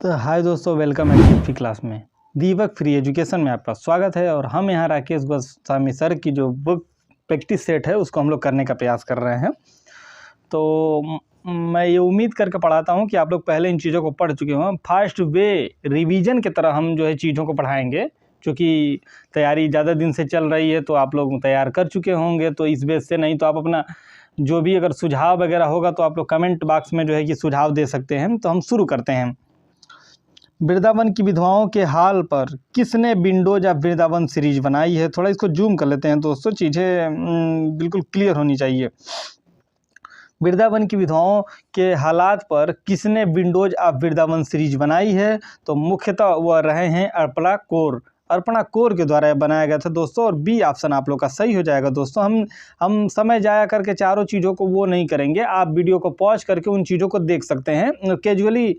तो हाय दोस्तों, वेलकम है फ्री क्लास में। दीपक फ्री एजुकेशन में आपका स्वागत है। और हम यहाँ राकेश गोस्वामी सर की जो बुक प्रैक्टिस सेट है उसको हम लोग करने का प्रयास कर रहे हैं। तो मैं ये उम्मीद करके पढ़ाता हूँ कि आप लोग पहले इन चीज़ों को पढ़ चुके हों। फर्स्ट वे रिवीजन की तरह हम जो है चीज़ों को पढ़ाएंगे, क्योंकि तैयारी ज़्यादा दिन से चल रही है तो आप लोग तैयार कर चुके होंगे। तो इस बेस से नहीं तो आप अपना जो भी अगर सुझाव वगैरह होगा तो आप लोग कमेंट बॉक्स में जो है कि सुझाव दे सकते हैं। तो हम शुरू करते हैं। वृंदावन की विधवाओं के हाल पर किसने विंडोज ऑफ वृंदावन सीरीज बनाई है। थोड़ा इसको जूम कर लेते हैं दोस्तों, चीज़ें बिल्कुल क्लियर होनी चाहिए। वृंदावन की विधवाओं के हालात पर किसने विंडोज ऑफ वृंदावन सीरीज बनाई है। तो मुख्यतः वह रहे हैं अर्पणा कौर के द्वारा बनाया गया था दोस्तों। और बी ऑप्शन आप लोग का सही हो जाएगा दोस्तों। हम समय जाया करके चारों चीज़ों को वो नहीं करेंगे। आप वीडियो को पॉज करके उन चीज़ों को देख सकते हैं कैजुअली।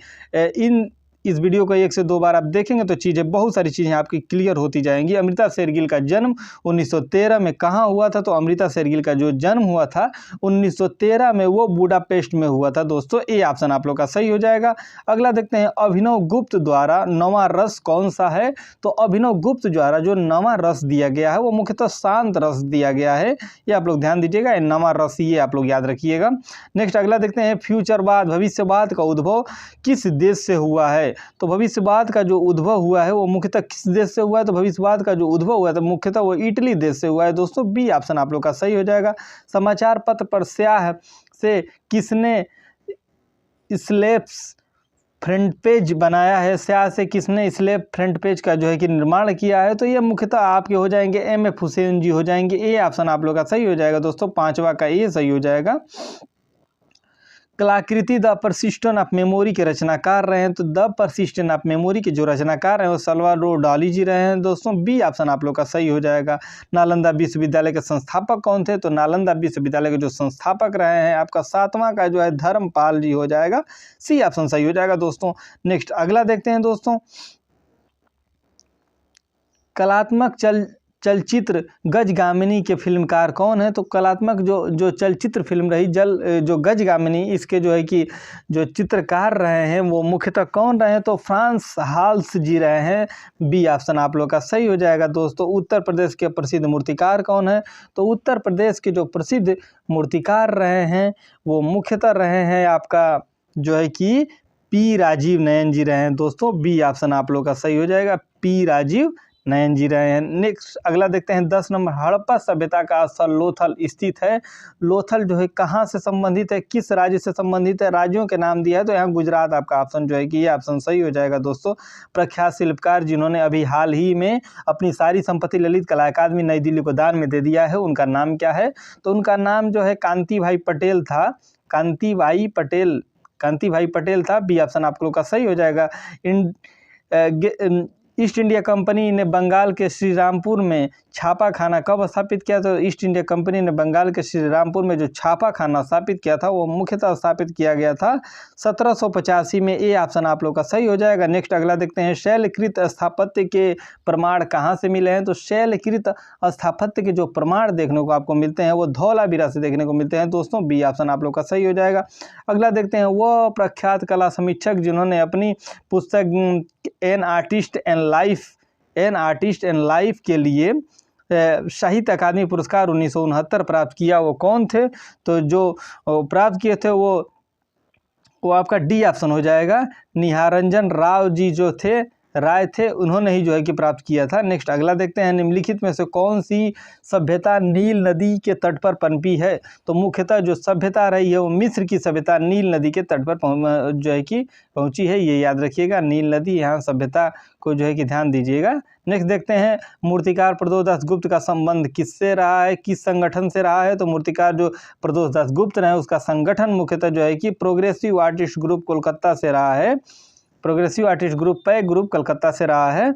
इस वीडियो को 1 से 2 बार आप देखेंगे तो चीज़ें बहुत सारी चीज़ें आपकी क्लियर होती जाएंगी। अमृता शेरगिल का जन्म 1913 में कहाँ हुआ था। तो अमृता शेरगिल का जो जन्म हुआ था 1913 में, वो बुडापेस्ट में हुआ था दोस्तों। ए ऑप्शन आप लोग का सही हो जाएगा। अगला देखते हैं, अभिनव गुप्त द्वारा नवा रस कौन सा है। तो अभिनव गुप्त द्वारा जो नवा रस दिया गया है वो मुख्यतः शांत रस दिया गया है। ये आप लोग ध्यान दीजिएगा, नवा रस ये आप लोग याद रखिएगा। नेक्स्ट अगला देखते हैं, फ्यूचरवाद भविष्यवाद का उद्भव किस देश से हुआ है। तो भविष्यवाद का जो उद्भव हुआ है वो मुख्यतः किस देश से हुआ है। तो भविष्यवाद का जो उद्भव हुआ है तो मुख्यतः वो इटली देश से हुआ है दोस्तों। बी ऑप्शन आप लोग का सही हो जाएगा। समाचार पत्र पर स्याह से किसने स्लैब्स फ्रंट पेज बनाया है। स्याह से किसने स्लैब फ्रंट पेज का जो है कि निर्माण किया है। तो ये मुख्यतः आपके हो जाएंगे M.F. हुसैन जी हो जाएंगे। ए ऑप्शन आप लोग का सही हो जाएगा दोस्तों। 5वां का ये सही हो जाएगा। कलाकृति द परसिस्टेंस ऑफ मेमोरी के रचनाकार रहे हैं। तो द परसिस्टेंस ऑफ मेमोरी के जो रचनाकार हैं वो सल्वाडोर डाली जी रहे हैं दोस्तों। बी ऑप्शन आप लोग का सही हो जाएगा। नालंदा विश्वविद्यालय के संस्थापक कौन थे। तो नालंदा विश्वविद्यालय के जो संस्थापक रहे हैं आपका 7वां का जो है धर्मपाल जी हो जाएगा। सी ऑप्शन सही हो जाएगा दोस्तों। नेक्स्ट अगला देखते हैं दोस्तों, कलात्मक चलचित्र गजगामिनी के फिल्मकार कौन है। तो कलात्मक जो चलचित्र फिल्म रही जो गजगामिनी, इसके जो है कि जो चित्रकार रहे हैं वो मुख्यतः कौन रहे हैं। तो फ्रांस हाल्स जी रहे हैं। बी ऑप्शन आप लोग का सही हो जाएगा दोस्तों। उत्तर प्रदेश के प्रसिद्ध मूर्तिकार कौन है। तो उत्तर प्रदेश के जो प्रसिद्ध मूर्तिकार रहे हैं वो मुख्यतः रहे हैं आपका जो है कि पी राजीव नयन जी रहे हैं दोस्तों। बी ऑप्शन आप लोग का सही हो जाएगा। पी राजीव नयन जी रहे हैं। नेक्स्ट अगला देखते हैं 10 नंबर, हड़प्पा सभ्यता का स्थल लोथल स्थित है। लोथल जो है कहाँ से संबंधित है, किस राज्य से संबंधित है। राज्यों के नाम दिया है तो यहाँ गुजरात आपका ऑप्शन जो है कि ये ऑप्शन सही हो जाएगा दोस्तों। प्रख्यात शिल्पकार जिन्होंने अभी हाल ही में अपनी सारी संपत्ति ललित कला अकादमी नई दिल्ली को दान में दे दिया है, उनका नाम क्या है। तो उनका नाम जो है कांति भाई पटेल था। कांति भाई पटेल था। बी ऑप्शन आप लोग का सही हो जाएगा। ईस्ट इंडिया कंपनी ने बंगाल के श्रीरामपुर में छापा खाना कब स्थापित किया। तो ईस्ट इंडिया कंपनी ने बंगाल के श्रीरामपुर में जो छापा खाना स्थापित किया था वो मुख्यतः स्थापित किया गया था 1785 में। ए ऑप्शन आप लोग का सही हो जाएगा। नेक्स्ट अगला देखते हैं, शैलकृत स्थापत्य के प्रमाण कहाँ से मिले हैं। तो शैलकृत स्थापत्य के जो प्रमाण देखने को आपको मिलते हैं वो धौलावीरा से देखने को मिलते हैं दोस्तों। बी ऑप्शन आप लोग का सही हो जाएगा। अगला देखते हैं, वह प्रख्यात कला समीक्षक जिन्होंने अपनी पुस्तक एन आर्टिस्ट एंड लाइफ के लिए साहित्य अकादमी पुरस्कार 1969 प्राप्त किया, वो कौन थे। तो जो प्राप्त किए थे वो आपका डी ऑप्शन हो जाएगा। निहारंजन राव जी जो राय थे उन्होंने ही जो है कि प्राप्त किया था। नेक्स्ट अगला देखते हैं, निम्नलिखित में से कौन सी सभ्यता नील नदी के तट पर पनपी है। तो मुख्यतः जो सभ्यता रही है वो मिस्र की सभ्यता नील नदी के तट पर जो है कि पहुंची है। ये याद रखिएगा, नील नदी, यहाँ सभ्यता को जो है कि ध्यान दीजिएगा। नेक्स्ट देखते हैं, मूर्तिकार प्रदोष दास गुप्त का संबंध किससे रहा है, किस संगठन से रहा है। तो मूर्तिकार जो प्रदोष दास गुप्त रहे उसका संगठन मुख्यतः जो है कि प्रोग्रेसिव आर्टिस्ट ग्रुप कोलकाता से रहा है। प्रोग्रेसिव आर्टिस्ट ग्रुप पे ग्रुप कलकत्ता से रहा है।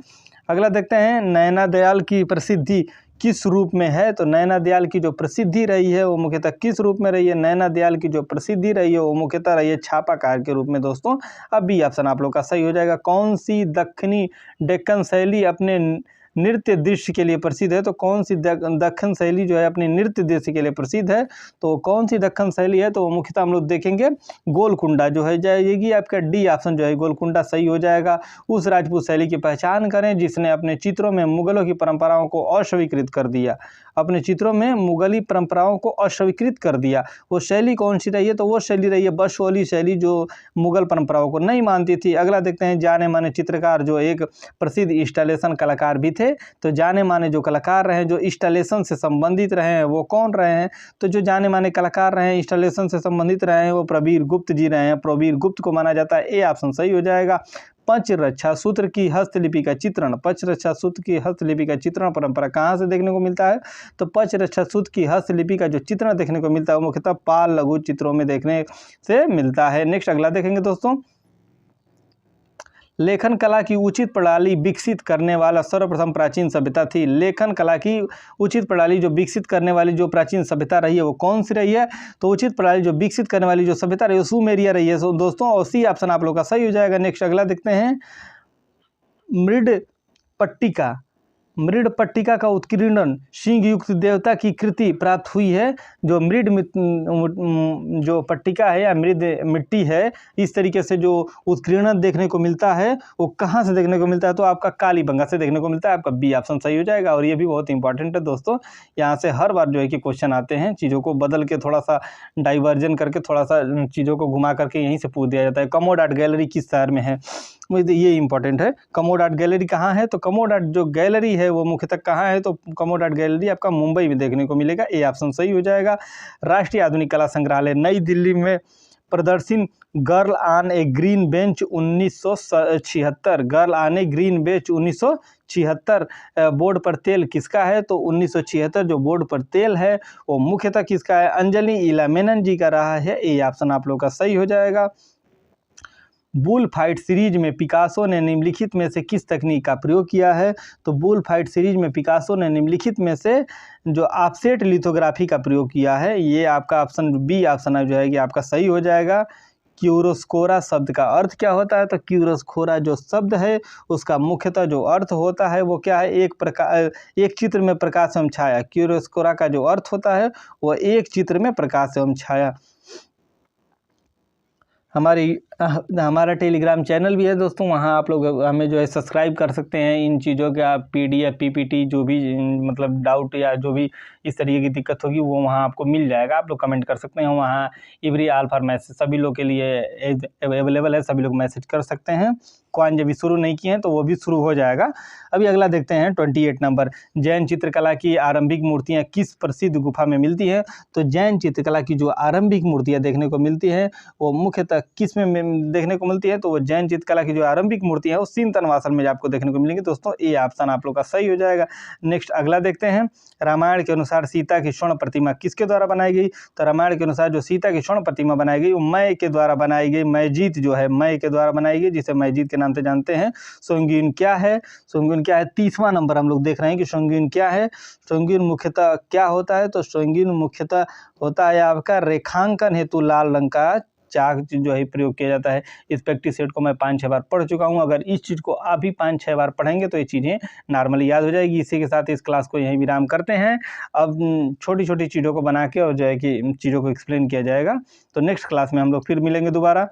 अगला देखते हैं, नैना दयाल की प्रसिद्धि किस रूप में है। तो नैना दयाल की जो प्रसिद्धि रही है वो मुख्यतः किस रूप में रही है। नैना दयाल की जो प्रसिद्धि रही है वो मुख्यतः रही है छापाकार के रूप में दोस्तों। अब बी ऑप्शन आप लोग का सही हो जाएगा। कौन सी दक्षिणी डेक्कन शैली अपने नृत्य दृश्य के लिए प्रसिद्ध है, तो कौन सी दक्कन शैली जो है अपने नृत्य दृश्य के लिए प्रसिद्ध है, तो कौन सी दक्कन शैली है, तो मुख्यतः हम लोग देखेंगे गोलकुंडा जो है जाएगी आपका डी ऑप्शन जो है गोलकुंडा सही हो जाएगा। उस राजपूत शैली की पहचान करें जिसने अपने चित्रों में मुगलों की परंपराओं को अस्वीकृत कर दिया, अपने चित्रों में मुगली परंपराओं को अस्वीकृत कर दिया। वो शैली कौन सी रही है, तो वो शैली रही है बशोली शैली जो मुगल परंपराओं को नहीं मानती थी। अगला देखते हैं जाने माने चित्रकार जो एक प्रसिद्ध इंस्टॉलेशन कलाकार भी थे, तो जाने माने जो कलाकार रहे जो इंस्टॉलेशन से संबंधित रहे हैं वो कौन रहे हैं, तो जो जाने माने कलाकार रहे हैं इंस्टॉलेशन से संबंधित रहे हैं वो प्रवीर गुप्त जी रहे हैं, प्रवीर गुप्त को माना जाता है, ए ऑप्शन सही हो जाएगा। पंचरक्षा सूत्र की हस्तलिपि का चित्रण, पंचरक्षा सूत्र की हस्तलिपि का चित्रण परंपरा कहाँ से देखने को मिलता है, तो पंचरक्षा सूत्र की हस्तलिपि का जो चित्रण देखने को मिलता है वो मुख्यतः पाल लघु चित्रों में देखने से मिलता है। नेक्स्ट अगला देखेंगे दोस्तों, लेखन कला की उचित प्रणाली विकसित करने वाला सर्वप्रथम प्राचीन सभ्यता थी। लेखन कला की उचित प्रणाली जो विकसित करने वाली जो प्राचीन सभ्यता रही है वो कौन सी रही है, तो उचित प्रणाली जो विकसित करने वाली जो सभ्यता रही है सुमेरिया रही है दोस्तों, और सी ऑप्शन आप लोग का सही हो जाएगा। नेक्स्ट अगला देखते हैं, मृड पट्टिका, मृड पट्टिका का उत्कीर्णन सिंह युक्त देवता की कृति प्राप्त हुई है। जो मृड जो पट्टिका है या मृद मिट्टी है, इस तरीके से जो उत्कीर्णन देखने को मिलता है वो कहाँ से देखने को मिलता है, तो आपका कालीबंगा से देखने को मिलता है, आपका बी ऑप्शन सही हो जाएगा। और ये भी बहुत इंपॉर्टेंट है दोस्तों, यहाँ से हर बार जो है कि क्वेश्चन आते हैं, चीज़ों को बदल के थोड़ा सा डाइवर्जन करके थोड़ा सा चीज़ों को घुमा करके यहीं से पूछ दिया जाता है। कमोड आर्ट गैलरी किस शहर में है, ये इंपॉर्टेंट है। कमोड आर्ट गैलरी कहाँ है, तो कमोड आर्ट जो गैलरी है वो मुख्यतः कहाँ है, तो कमोड आर्ट गैलरी आपका मुंबई में देखने को मिलेगा, ए ऑप्शन सही हो जाएगा। राष्ट्रीय आधुनिक कला संग्रहालय नई दिल्ली में प्रदर्शित girl on A green bench 1976, girl on A green bench 1976 board पर तेल किसका है, तो 1976 जो बोर्ड पर तेल है वो मुख्यतः किसका है, अंजलि इला मेनन जी का रहा है, ए ऑप्शन आप लोग का सही हो जाएगा। बुल फाइट सीरीज में पिकासो ने निम्नलिखित में से किस तकनीक का प्रयोग किया है, तो बुल फाइट सीरीज में पिकासो ने निम्नलिखित में से जो ऑफसेट लिथोग्राफी का प्रयोग किया है, ये आपका ऑप्शन बी ऑप्शन जो है कि आपका सही हो जाएगा। क्यूरोस्कोरा शब्द का अर्थ क्या होता है, तो क्यूरोस्कोरा जो शब्द है उसका मुख्यतः जो अर्थ होता है वो क्या है, एक चित्र में प्रकाश एवं छाया। क्यूरोस्कोरा का जो अर्थ होता है वो एक चित्र में प्रकाश एवं छाया। हमारा टेलीग्राम चैनल भी है दोस्तों, वहाँ आप लोग हमें जो है सब्सक्राइब कर सकते हैं। इन चीज़ों के आप PDF PPT जो भी मतलब डाउट या जो भी इस तरीके की दिक्कत होगी वो वहाँ आपको मिल जाएगा, आप लोग कमेंट कर सकते हैं। वहाँ एवरी ऑल फॉर मैसेज सभी लोग के लिए अवेलेबल है, सभी लोग मैसेज कर सकते हैं। कॉइन जब भी शुरू नहीं किए हैं तो वो भी शुरू हो जाएगा। अभी अगला देखते हैं 28 नंबर, जैन चित्रकला की आरंभिक मूर्तियाँ किस प्रसिद्ध गुफा में मिलती हैं, तो जैन चित्रकला की जो आरंभिक मूर्तियाँ देखने को मिलती हैं वो मुख्यतः किस में देखने को मिलती है, तो वो जैन चित्रकला की जो आरंभिक मूर्तियाँ हैं वो सिंतनवासल में आपको देखने को मिलेंगी दोस्तों, ये ऑप्शन आप लोग का सही हो जाएगा। नेक्स्ट अगला देखते हैं, रामायण के अनुसार सीता की स्वर्ण प्रतिमा किसके द्वारा बनाई गई, तो रामायण के अनुसार जो सीता की स्वर्ण प्रतिमा बनाई गई वो मय के द्वारा बनाई गई, मयजीत जो है मय के द्वारा बनाई गई, जिसे मयजीत के नाम से जानते हैं। संगीन क्या है, संगीन क्या है, 30वां नंबर हम लोग देख रहे हैं कि संगीन क्या है। संगीन मुख्यतः क्या होता है, तो संगीन मुख्यतः होता है आपका रेखांकन हेतु लाल रंग का चाक जो है प्रयोग किया जाता है। इस प्रैक्टिस सेट को मैं 5-6 बार पढ़ चुका हूँ, अगर इस चीज़ को आप भी 5-6 बार पढ़ेंगे तो ये चीज़ें नॉर्मली याद हो जाएगी। इसी के साथ इस क्लास को यहीं विराम करते हैं। अब छोटी छोटी चीज़ों को बना के और जो है कि चीज़ों को एक्सप्लेन किया जाएगा, तो नेक्स्ट क्लास में हम लोग फिर मिलेंगे दोबारा।